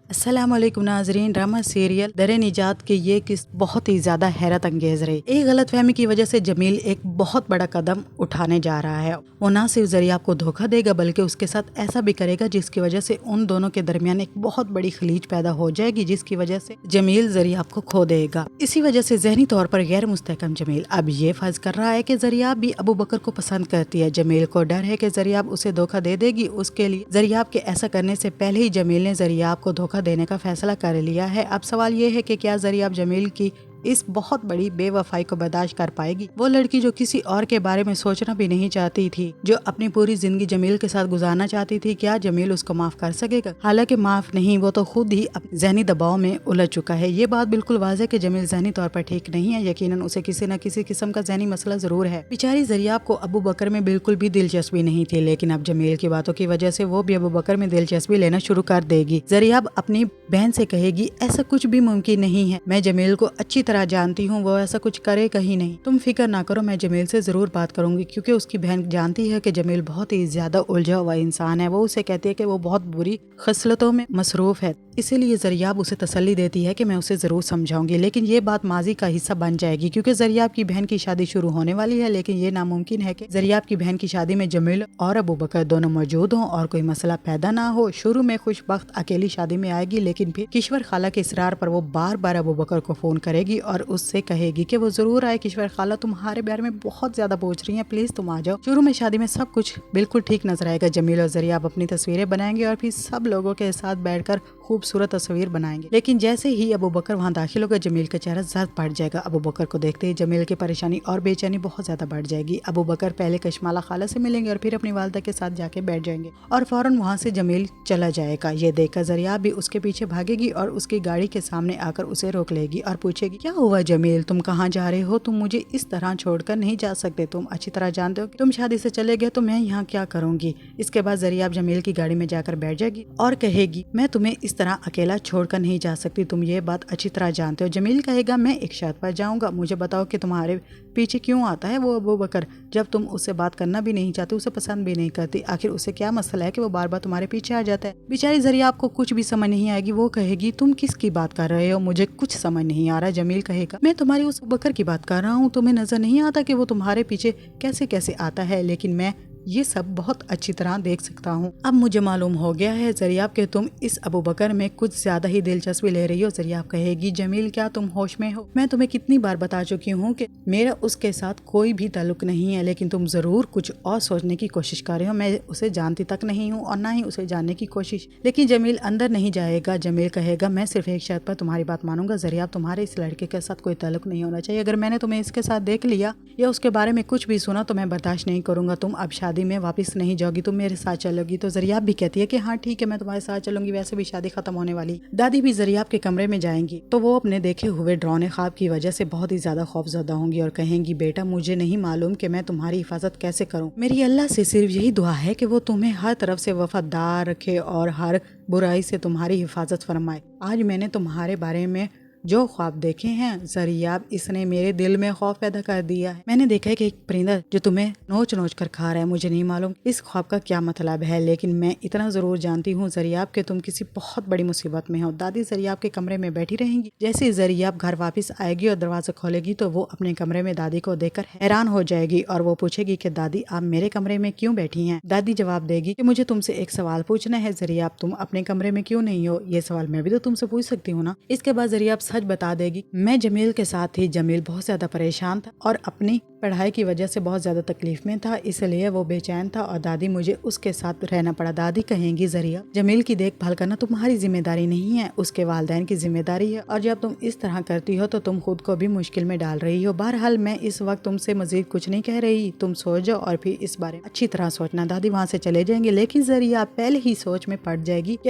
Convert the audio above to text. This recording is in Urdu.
السلام علیکم ناظرین، ڈرامہ سیریل در نجات کی یہ قسط بہت ہی زیادہ حیرت انگیز رہی۔ ایک غلط فہمی کی وجہ سے جمیل ایک بہت بڑا قدم اٹھانے جا رہا ہے۔ وہ نہ صرف زریاب کو دھوکہ دے گا بلکہ اس کے ساتھ ایسا بھی کرے گا جس کی وجہ سے ان دونوں کے درمیان ایک بہت بڑی خلیج پیدا ہو جائے گی، جس کی وجہ سے جمیل زریاب کو کھو دے گا۔ اسی وجہ سے ذہنی طور پر غیر مستحکم جمیل اب یہ فرض کر رہا ہے کہ زریاب بھی ابو بکر کو پسند کرتی ہے۔ جمیل کو ڈر ہے کہ زریاب اسے دھوکہ دے دے گی۔ اس کے لیے زریاب کے ایسا کرنے سے پہلے ہی جمیل نے زریاب کو دھوکہ دینے کا فیصلہ کر لیا ہے۔ اب سوال یہ ہے کہ کیا زریاب جمیل کی اس بہت بڑی بے وفائی کو برداشت کر پائے گی؟ وہ لڑکی جو کسی اور کے بارے میں سوچنا بھی نہیں چاہتی تھی، جو اپنی پوری زندگی جمیل کے ساتھ گزارنا چاہتی تھی، کیا جمیل اس کو معاف کر سکے گا؟ حالانکہ معاف نہیں، وہ تو خود ہی ذہنی دباؤ میں الجھ چکا ہے۔ یہ بات بالکل واضح ہے کہ جمیل ذہنی طور پر ٹھیک نہیں ہے۔ یقیناً اسے کسی نہ کسی قسم کا ذہنی مسئلہ ضرور ہے۔ بیچاری زریاب کو ابو بکر میں بالکل بھی دلچسپی نہیں تھی، لیکن اب جمیل کی باتوں کی وجہ سے وہ بھی ابو بکر میں دلچسپی لینا شروع کر دے گی۔ زریاب اپنی بہن سے کہے گی، ایسا کچھ بھی ممکن نہیں ہے، میں جمیل کو اچھی طرح جانتی ہوں، وہ ایسا کچھ کرے کہیں نہیں، تم فکر نہ کرو، میں جمیل سے ضرور بات کروں گی۔ کیونکہ اس کی بہن جانتی ہے کہ جمیل بہت ہی زیادہ الجھا ہوا انسان ہے۔ وہ اسے کہتی ہے کہ وہ بہت بری خصلتوں میں مصروف ہے، اسی لیے زریاب اسے تسلی دیتی ہے کہ میں اسے ضرور سمجھاؤں گی۔ لیکن یہ بات ماضی کا حصہ بن جائے گی کیونکہ زریاب کی بہن کی شادی شروع ہونے والی ہے، لیکن یہ ناممکن ہے کہ زریاب کی بہن کی شادی میں جمیل اور ابو بکر دونوں موجود ہوں اور کوئی مسئلہ پیدا نہ ہو۔ شروع میں خوش بخت اکیلی شادی میں آئے گی، لیکن پھر کشور خالہ کے اصرار پر وہ بار بار ابو بکر کو فون کرے گی اور اس سے کہے گی کہ وہ ضرور آئے۔ کشور خالہ تمہارے بارے میں بہت زیادہ پوچھ رہی ہیں، پلیز تم آ جاؤ۔ شروع میں شادی میں سب کچھ بالکل ٹھیک نظر آئے گا۔ جمیل اور زریاب اپنی تصویریں بنائیں گے اور پھر سب لوگوں کے ساتھ بیٹھ کر خوبصورت تصویر بنائیں گے۔ لیکن جیسے ہی ابو بکر وہاں داخل ہوگا، جمیل کا چہرہ زرد پڑ جائے گا۔ ابو بکر کو دیکھتے ہی جمیل کی پریشانی اور بے چینی بہت زیادہ بڑھ جائے گی۔ ابو بکر پہلے کشمالہ خالہ سے ملیں گے اور پھر اپنی والدہ کے ساتھ جا کے بیٹھ جائیں گے اور فوراً وہاں سے جمیل چلا جائے گا۔ یہ دیکھ کر زریاب بھی اس کے پیچھے بھاگے گی اور اس کی گاڑی کے سامنے آ کر اسے روک لے گی اور پوچھے گی، کیا ہوا جمیل، تم کہاں جا رہے ہو؟ تم مجھے اس طرح چھوڑ کر نہیں جا سکتے، تم اچھی طرح جانتے ہو کہ تم شادی سے چلے گئے تو میں یہاں کیا کروں گی؟ اس کے بعد زریاب جمیل کی گاڑی میں جا کر بیٹھ جائے گی اور کہے گی، میں تمہیں اس طرح اکیلا چھوڑ کر نہیں جا سکتی، تم یہ بات اچھی طرح جانتے ہو۔ جمیل کہے گا، میں ایک شرط پر جاؤں گا، مجھے بتاؤ کہ تمہارے پیچھے کیوں آتا ہے وہ ابو بکر، جب تم اس سے بات کرنا بھی نہیں چاہتے، اسے پسند بھی نہیں کرتی، آخر اسے کیا مسئلہ ہے کہ وہ بار بار تمہارے پیچھے آ جاتا ہے؟ بیچاری زریاب کو کچھ بھی سمجھ نہیں آئے گی۔ وہ کہے گی، تم کس کی بات کر رہے ہو؟ مجھے کچھ سمجھ نہیں آ رہا۔ جمیل کہے گا، میں تمہاری اس ابو بکر کی بات کر رہا ہوں، تمہیں نظر نہیں آتا کہ وہ تمہارے پیچھے کیسے کیسے آتا ہے؟ لیکن میں یہ سب بہت اچھی طرح دیکھ سکتا ہوں۔ اب مجھے معلوم ہو گیا ہے زریاب کہ تم اس ابو بکر میں کچھ زیادہ ہی دلچسپی لے رہی ہو۔ زریاب کہے گی، جمیل کیا تم ہوش میں ہو؟ میں تمہیں کتنی بار بتا چکی ہوں کہ میرا اس کے ساتھ کوئی بھی تعلق نہیں ہے، لیکن تم ضرور کچھ اور سوچنے کی کوشش کر رہے ہو۔ میں اسے جانتی تک نہیں ہوں اور نہ ہی اسے جاننے کی کوشش۔ لیکن جمیل اندر نہیں جائے گا۔ جمیل کہے گا، میں صرف ایک شرط پر تمہاری بات مانوں گا زریاب، تمہارے اس لڑکے کے ساتھ کوئی تعلق نہیں ہونا چاہیے۔ اگر میں نے تمہیں اس کے ساتھ دیکھ لیا یا اس کے بارے میں کچھ بھی سنا تو میں برداشت نہیں کروں گا۔ تم اب شادی میں واپس نہیں جاؤ گی، تم میرے ساتھ چلو گی۔ تو زریاب بھی کہتی ہے کہ ہاں ٹھیک ہے، میں تمہارے ساتھ چلوں گی، ویسے بھی شادی ختم ہونے والی۔ دادی بھی زریاب کے کمرے میں جائیں گی تو وہ اپنے دیکھے ہوئے ڈراؤنے خواب کی وجہ سے بہت ہی زیادہ خوفزدہ ہوں گی اور کہیں گی، بیٹا مجھے نہیں معلوم کہ میں تمہاری حفاظت کیسے کروں، میری اللہ سے صرف یہی دعا ہے کہ وہ تمہیں ہر طرف سے وفادار رکھے اور ہر برائی سے تمہاری حفاظت فرمائے۔ آج میں نے تمہارے بارے میں جو خواب دیکھے ہیں زریاب، اس نے میرے دل میں خوف پیدا کر دیا ہے۔ میں نے دیکھا ہے کہ ایک پرندہ جو تمہیں نوچ نوچ کر کھا رہا ہے، مجھے نہیں معلوم اس خواب کا کیا مطلب ہے، لیکن میں اتنا ضرور جانتی ہوں زریاب کہ تم کسی بہت بڑی مصیبت میں ہو۔ دادی زریاب کے کمرے میں بیٹھی رہیں گی۔ جیسے ہی زریاب گھر واپس آئے گی اور دروازہ کھولے گی تو وہ اپنے کمرے میں دادی کو دیکھ کر حیران ہو جائے گی اور وہ پوچھے گی کہ دادی آپ میرے کمرے میں کیوں بیٹھی ہیں؟ دادی جواب دے گی کہ مجھے تم سے ایک سوال پوچھنا ہے زریاب، تم اپنے کمرے میں کیوں نہیں ہو؟ یہ سوال میں بھی تو تم سے پوچھ سکتی ہوں نا۔ اس کے بعد زریاب سچ بتا دے گی، میں جمیل کے ساتھ تھی، جمیل بہت زیادہ پریشان تھا اور اپنی پڑھائی کی وجہ سے بہت زیادہ تکلیف میں تھا، اس لیے وہ بے چین تھا اور دادی مجھے اس کے ساتھ رہنا پڑا۔ دادی کہیں گی، زریاب جمیل کی دیکھ بھال کرنا تمہاری ذمہ داری نہیں ہے، اس کے والدین کی ذمہ داری ہے، اور جب تم اس طرح کرتی ہو تو تم خود کو بھی مشکل میں ڈال رہی ہو۔ بہرحال میں اس وقت تم سے مزید کچھ نہیں کہہ رہی، تم سو جاؤ اور پھر اس بارے میں اچھی طرح سوچنا۔ دادی وہاں سے چلے جائیں گے، لیکن زریاب پہلے ہی سوچ میں پڑ جائے گی کہ